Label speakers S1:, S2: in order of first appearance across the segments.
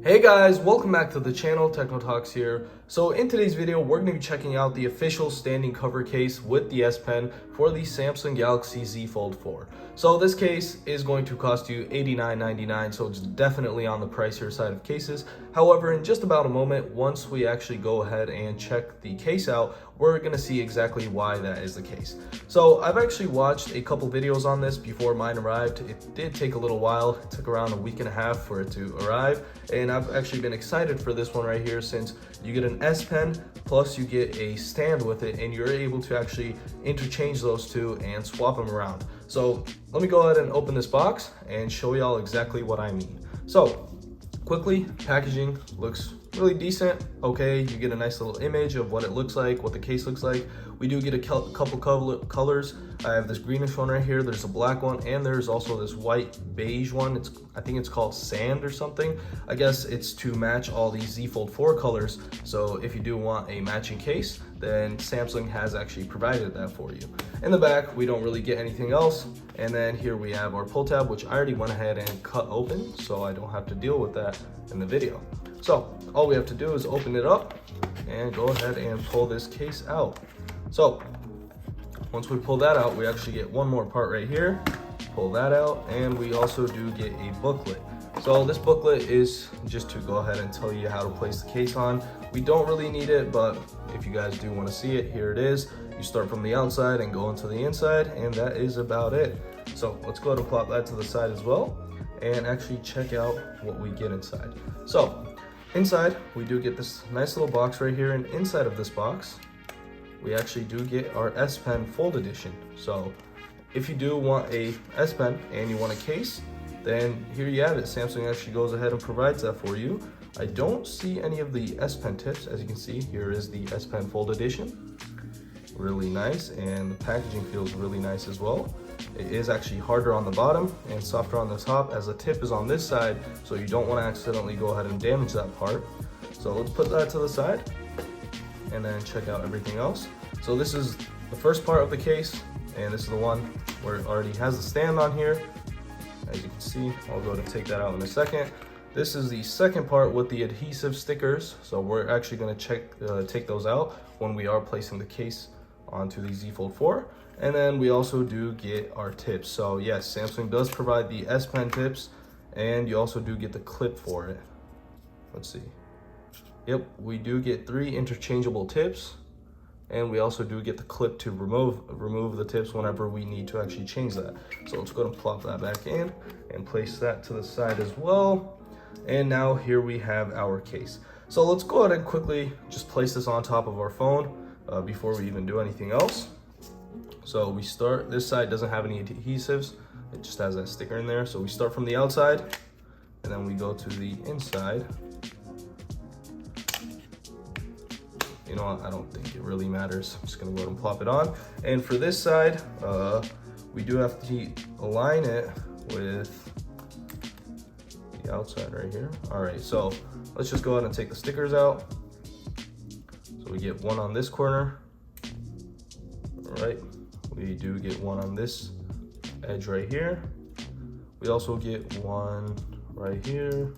S1: Hey guys, welcome back to the channel. Techno Talks here. So in today's video, we're going to be checking out the official standing cover case with the S Pen for the Samsung Galaxy Z Fold 4. So this case is going to cost you $89.99, so it's definitely on the pricier side of cases. However, in just about a moment, once we actually go ahead and check the case out, we're going to see exactly why that is the case. So I've actually watched a couple videos on this before mine arrived. It did take a little while. It took around a week and a half for it to arrive, and I've actually been excited for this one right here since you get an S Pen plus you get a stand with it, and you're able to actually interchange those two and swap them around. So let me go ahead and open this box and show y'all exactly what I mean. So quickly, packaging looks really decent. Okay, you get a nice little image of what it looks like, what the case looks like. We do get a couple colors. I have this greenish one right here, there's a black one, and there's also this white beige one. I think it's called sand or something. I guess it's to match all these Z Fold 4 colors. So if you do want a matching case, then Samsung has actually provided that for you. In the back, we don't really get anything else. And then here we have our pull tab, which I already went ahead and cut open, so I don't have to deal with that in the video. So all we have to do is open it up and go ahead and pull this case out. So once we pull that out, we actually get one more part right here. Pull that out, and we also do get a booklet. So this booklet is just to go ahead and tell you how to place the case on. We don't really need it, but if you guys do want to see it, here it is. You start from the outside and go into the inside, and that is about it. So let's go ahead and plop that to the side as well and actually check out what we get inside. So inside, we do get this nice little box right here, and inside of this box, we actually do get our S Pen Fold Edition. So if you do want a S Pen and you want a case, then here you have it. Samsung actually goes ahead and provides that for you. I don't see any of the S Pen tips. As you can see, here is the S Pen Fold Edition. Really nice, and the packaging feels really nice as well. It is actually harder on the bottom and softer on the top, as the tip is on this side, so you don't want to accidentally go ahead and damage that part. So let's put that to the side and then check out everything else. So this is the first part of the case, and this is the one where it already has the stand on here. As you can see, I'll go to take that out in a second. This is the second part with the adhesive stickers. So we're actually going to take those out when we are placing the case onto the Z Fold 4. And then we also do get our tips. So yes, Samsung does provide the S Pen tips, and you also do get the clip for it. Let's see. Yep, we do get 3 interchangeable tips, and we also do get the clip to remove the tips whenever we need to actually change that. So let's go ahead and plop that back in and place that to the side as well. And now here we have our case. So let's go ahead and quickly just place this on top of our phone before we even do anything else. So we start, this side doesn't have any adhesives, it just has that sticker in there. So we start from the outside, and then we go to the inside. You know what, I don't think it really matters. I'm just gonna go ahead and plop it on. And for this side, we do have to align it with the outside right here. All right, so let's just go ahead and take the stickers out. So we get one on this corner. All right, we do get one on this edge right here. We also get one right here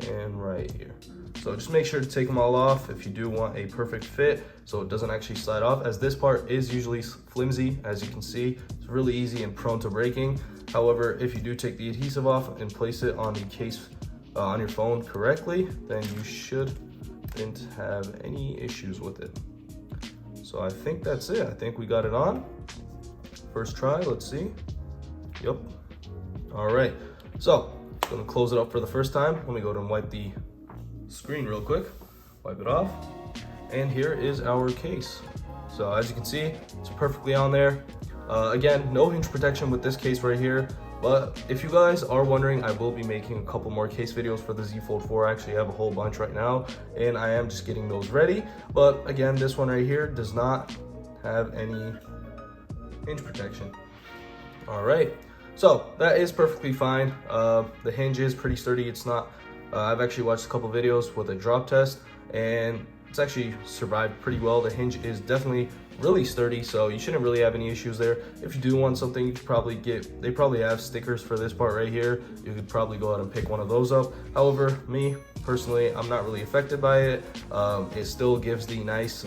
S1: and right here. So just make sure to take them all off if you do want a perfect fit, so it doesn't actually slide off, as this part is usually flimsy. As you can see, it's really easy and prone to breaking. However, if you do take the adhesive off and place it on the case on your phone correctly, then you shouldn't have any issues with it. So I think that's it. I think we got it on. First try, let's see. Yep. All right, so I'm gonna close it up for the first time. Let me go ahead and wipe the screen real quick, wipe it off, and here is our case. So as you can see, it's perfectly on there. Again, no hinge protection with this case right here, but if you guys are wondering, I will be making a couple more case videos for the Z Fold 4. I actually have a whole bunch right now, and I am just getting those ready. But again, this one right here does not have any hinge protection. All right, so that is perfectly fine. The hinge is pretty sturdy. It's not I've actually watched a couple videos with a drop test, and it's actually survived pretty well. The hinge is definitely really sturdy, so you shouldn't really have any issues there. If you do want something, you could probably get, they probably have stickers for this part right here. You could probably go out and pick one of those up. However, me, Personally, I'm not really affected by it. It still gives the nice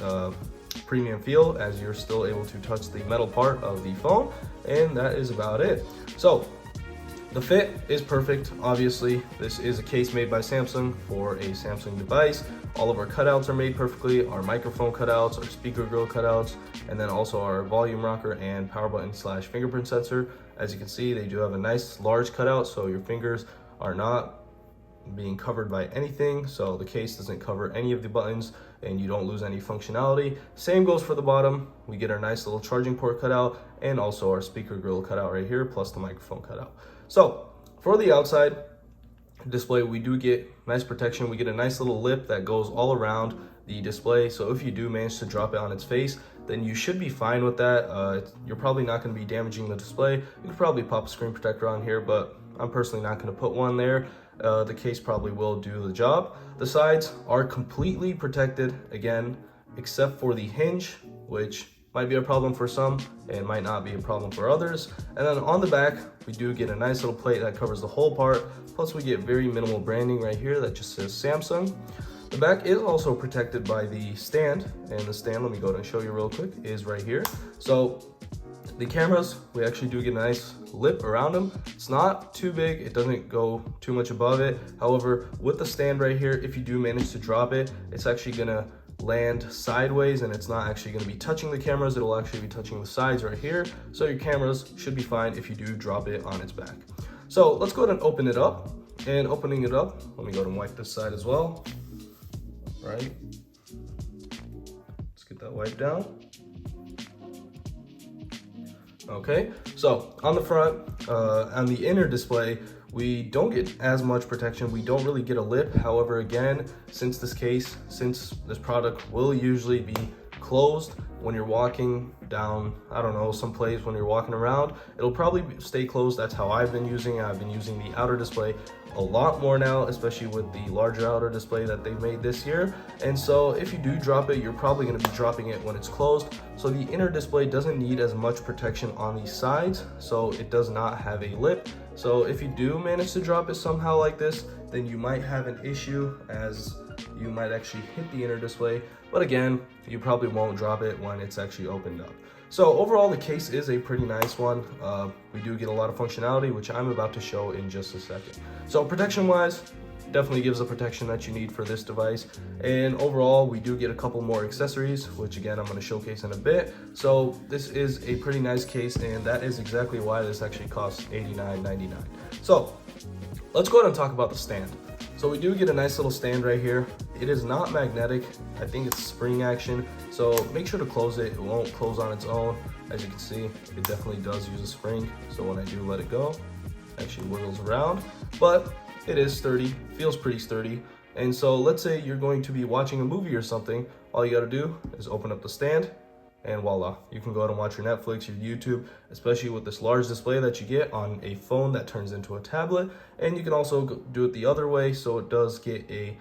S1: premium feel as you're still able to touch the metal part of the phone, and that is about it. So the fit is perfect. Obviously, this is a case made by Samsung for a Samsung device. All of our cutouts are made perfectly, our microphone cutouts, our speaker grill cutouts, and then also our volume rocker and power button / fingerprint sensor. As you can see, they do have a nice large cutout, so your fingers are not being covered by anything, so the case doesn't cover any of the buttons and you don't lose any functionality. Same goes for the bottom. We get our nice little charging port cutout and also our speaker grill cutout right here, plus the microphone cutout. So for the outside display, we do get nice protection. We get a nice little lip that goes all around the display, so if you do manage to drop it on its face, then you should be fine with that. You're probably not going to be damaging the display. You could probably pop a screen protector on here, but I'm personally not going to put one there. The case probably will do the job. The sides are completely protected, again, except for the hinge, which might be a problem for some and might not be a problem for others. And then on the back, we do get a nice little plate that covers the whole part. Plus we get very minimal branding right here that just says Samsung. The back is also protected by the stand, and the stand, let me go ahead and show you real quick, is right here. So the cameras, we actually do get a nice lip around them. It's not too big, it doesn't go too much above it. However, with the stand right here, if you do manage to drop it, it's actually gonna land sideways and it's not actually gonna be touching the cameras, it'll actually be touching the sides right here. So your cameras should be fine if you do drop it on its back. So let's go ahead and open it up. And opening it up, let me go ahead and wipe this side as well. Right, let's get that wiped down. Okay, so on the front, on the inner display, we don't get as much protection. We don't really get a lip. However, again, since this product will usually be closed when you're walking down, I don't know, someplace when you're walking around, it'll probably stay closed. That's how I've been using it. I've been using the outer display a lot more now, especially with the larger outer display that they've made this year. And so if you do drop it, you're probably going to be dropping it when it's closed. So the inner display doesn't need as much protection on the sides, so it does not have a lip. So if you do manage to drop it somehow like this, then you might have an issue, as you might actually hit the inner display. But again, you probably won't drop it when it's actually opened up. So overall, the case is a pretty nice one. We do get a lot of functionality, which I'm about to show in just a second. So protection wise, definitely gives the protection that you need for this device. And overall, we do get a couple more accessories, which again, I'm gonna showcase in a bit. So this is a pretty nice case, and that is exactly why this actually costs $89.99. So let's go ahead and talk about the stand. So we do get a nice little stand right here. It is not magnetic. I think it's spring action. So make sure to close it. It won't close on its own. As you can see, it definitely does use a spring. So when I do let it go, it actually wiggles around, but it is sturdy, feels pretty sturdy. And so let's say you're going to be watching a movie or something. All you gotta do is open up the stand, and voila, you can go ahead and watch your Netflix, your YouTube, especially with this large display that you get on a phone that turns into a tablet. And you can also do it the other way, so it does get a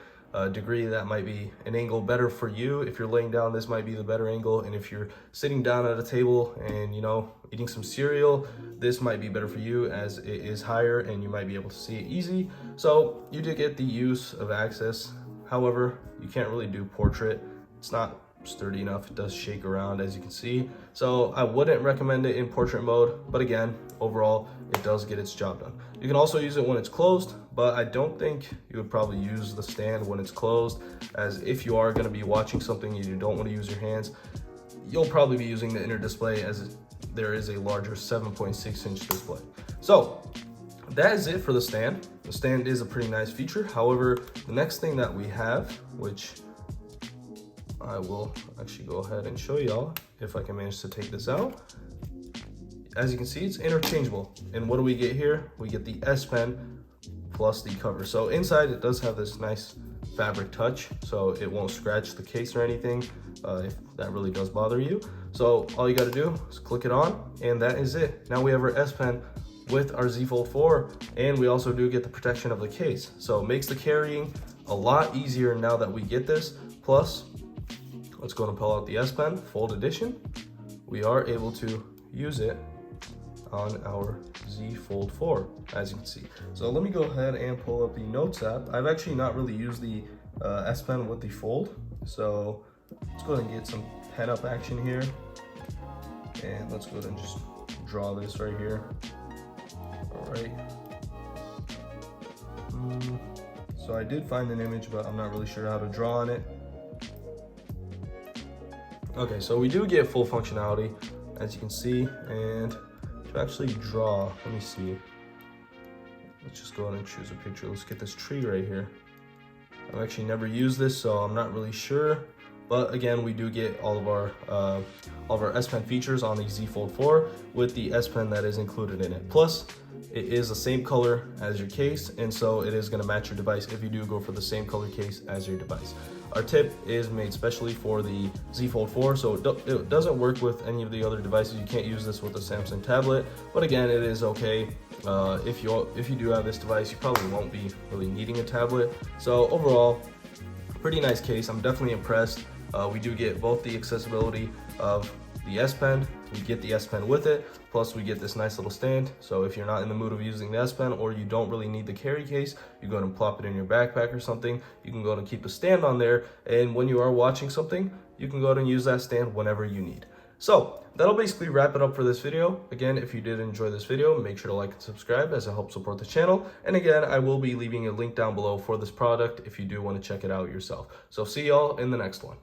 S1: degree that might be an angle better for you. If you're laying down, this might be the better angle, and if you're sitting down at a table and, you know, eating some cereal, this might be better for you as it is higher and you might be able to see it easy. So you do get the use of access. However, you can't really do portrait. It's not sturdy enough. It does shake around, as you can see. So I wouldn't recommend it in portrait mode, but again, overall, it does get its job done. You can also use it when it's closed, but I don't think you would probably use the stand when it's closed, as if you are going to be watching something and you don't want to use your hands, you'll probably be using the inner display, as there is a larger 7.6-inch display. So that is it for the stand. The stand is a pretty nice feature. However, the next thing that we have, which I will actually go ahead and show y'all if I can manage to take this out. As you can see, it's interchangeable. And what do we get here? We get the S Pen plus the cover. So inside it does have this nice fabric touch, so it won't scratch the case or anything if that really does bother you. So all you got to do is click it on, and that is it. Now we have our S Pen with our Z Fold 4, and we also do get the protection of the case. So it makes the carrying a lot easier now that we get this. Plus, let's go and pull out the S Pen Fold Edition. We are able to use it on our Z Fold 4, as you can see. So let me go ahead and pull up the Notes app. I've actually not really used the S Pen with the Fold, so let's go ahead and get some pen up action here. And let's go ahead and just draw this right here. All right. So I did find an image, but I'm not really sure how to draw on it. Okay, so we do get full functionality, as you can see, and to actually draw, let me see. Let's just go ahead and choose a picture. Let's get this tree right here. I've actually never used this, so I'm not really sure. But again, we do get all of our S Pen features on the Z Fold 4 with the S Pen that is included in it. Plus, it is the same color as your case, and so it is going to match your device if you do go for the same color case as your device. Our tip is made specially for the Z Fold 4, so it doesn't work with any of the other devices. You can't use this with a Samsung tablet, but again, it is okay. If you do have this device, you probably won't be really needing a tablet. So overall, pretty nice case. I'm definitely impressed. We do get both the accessibility of the S Pen, we get the S Pen with it, plus we get this nice little stand. So if you're not in the mood of using the S Pen, or you don't really need the carry case, you go ahead and plop it in your backpack or something. You can go ahead and keep a stand on there, and when you are watching something, you can go ahead and use that stand whenever you need. So that'll basically wrap it up for this video. Again, if you did enjoy this video, make sure to like and subscribe as it helps support the channel. And again, I will be leaving a link down below for this product if you do want to check it out yourself. So see y'all in the next one.